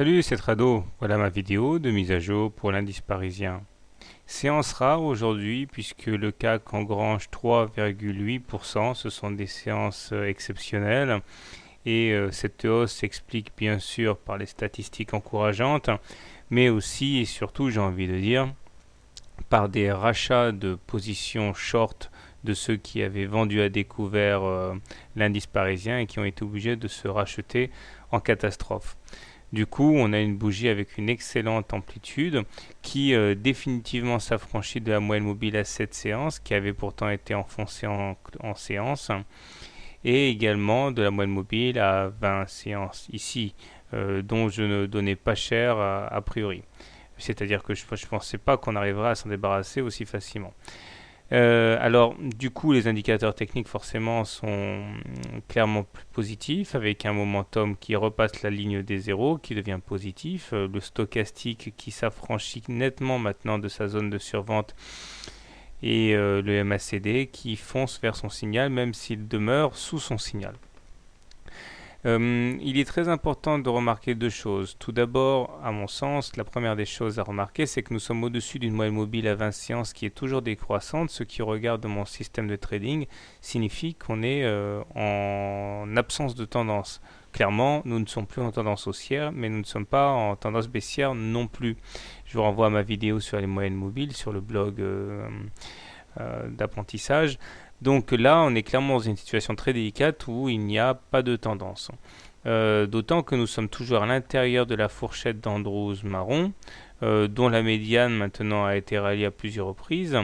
Salut, c'est Trado. Voilà ma vidéo de mise à jour pour l'indice parisien. Séance rare aujourd'hui puisque le CAC engrange 3,8%. Ce sont des séances exceptionnelles et cette hausse s'explique bien sûr par les statistiques encourageantes, mais aussi et surtout, j'ai envie de dire, par des rachats de positions short de ceux qui avaient vendu à découvert l'indice parisien et qui ont été obligés de se racheter en catastrophe. Du coup, on a une bougie avec une excellente amplitude qui définitivement s'affranchit de la moyenne mobile à 7 séances qui avait pourtant été enfoncée en séance et également de la moyenne mobile à 20 séances ici dont je ne donnais pas cher a priori. C'est-à-dire que je ne pensais pas qu'on arriverait à s'en débarrasser aussi facilement. Alors, du coup, les indicateurs techniques forcément sont clairement plus positifs, avec un momentum qui repasse la ligne des zéros, qui devient positif, le stochastique qui s'affranchit nettement maintenant de sa zone de survente, et le MACD qui fonce vers son signal, même s'il demeure sous son signal. Il est très important de remarquer deux choses. Tout d'abord, à mon sens, la première des choses à remarquer, c'est que nous sommes au-dessus d'une moyenne mobile à 20 séances qui est toujours décroissante. Ce qui, au regard de mon système de trading, signifie qu'on est en absence de tendance. Clairement, nous ne sommes plus en tendance haussière, mais nous ne sommes pas en tendance baissière non plus. Je vous renvoie à ma vidéo sur les moyennes mobiles sur le blog d'apprentissage. Donc là, on est clairement dans une situation très délicate où il n'y a pas de tendance. D'autant que nous sommes toujours à l'intérieur de la fourchette d'Andrews marron, dont la médiane maintenant a été ralliée à plusieurs reprises.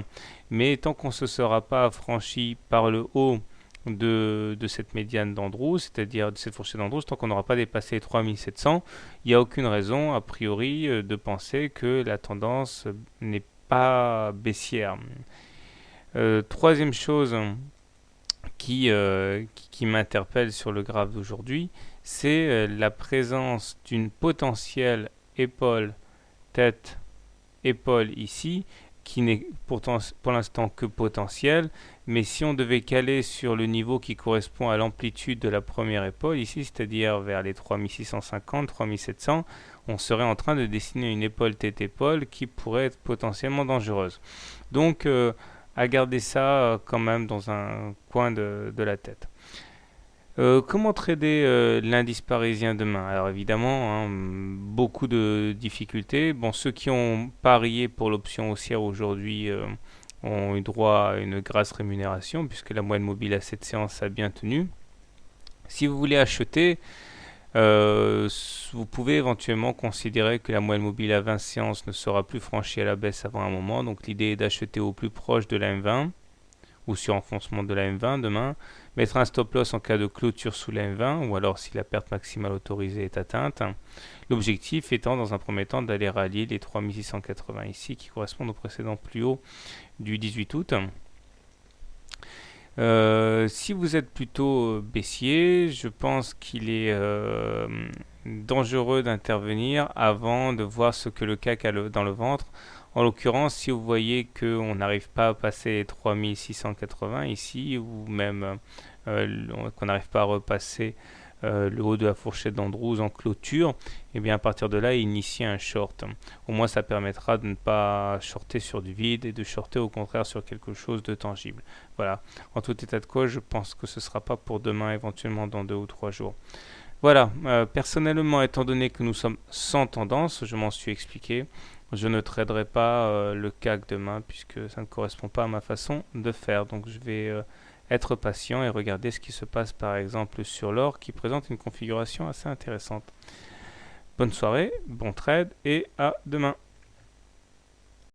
Mais tant qu'on ne se sera pas affranchi par le haut de cette médiane d'Andrews, c'est-à-dire de cette fourchette d'Andrews, tant qu'on n'aura pas dépassé les 3700, il n'y a aucune raison, a priori, de penser que la tendance n'est pas baissière. Troisième chose qui m'interpelle sur le graphe d'aujourd'hui, c'est la présence d'une potentielle épaule, tête, épaule ici, qui n'est pourtant pour l'instant que potentielle, mais si on devait caler sur le niveau qui correspond à l'amplitude de la première épaule ici, c'est-à-dire vers les 3650, 3700, on serait en train de dessiner une épaule tête-épaule qui pourrait être potentiellement dangereuse. Donc, à garder ça quand même dans un coin de la tête. Comment trader l'indice parisien demain? Alors évidemment, hein, beaucoup de difficultés. Bon, ceux qui ont parié pour l'option haussière aujourd'hui ont eu droit à une grasse rémunération puisque la moyenne mobile à cette séance a bien tenu. Si vous voulez acheter, vous pouvez éventuellement considérer que la moyenne mobile à 20 séances ne sera plus franchie à la baisse avant un moment. Donc l'idée est d'acheter au plus proche de la M20 ou sur enfoncement de la M20 demain, mettre un stop loss en cas de clôture sous la M20 ou alors si la perte maximale autorisée est atteinte. L'objectif étant dans un premier temps d'aller rallier les 3680 ici qui correspondent au précédent plus haut du 18 août. Si vous êtes plutôt baissier, je pense qu'il est dangereux d'intervenir avant de voir ce que le CAC a dans le ventre. En l'occurrence, si vous voyez qu'on n'arrive pas à passer les 3680 ici, ou même qu'on n'arrive pas à repasser le haut de la fourchette d'Andrews en clôture, et bien à partir de là, initier un short. Au moins, ça permettra de ne pas shorter sur du vide et de shorter au contraire sur quelque chose de tangible. Voilà. En tout état de cause, je pense que ce ne sera pas pour demain, éventuellement dans 2 ou 3 jours. Voilà. Personnellement, étant donné que nous sommes sans tendance, je m'en suis expliqué. Je ne traderai pas le CAC demain puisque ça ne correspond pas à ma façon de faire. Donc je vais être patient et regarder ce qui se passe par exemple sur l'or qui présente une configuration assez intéressante. Bonne soirée, bon trade et à demain.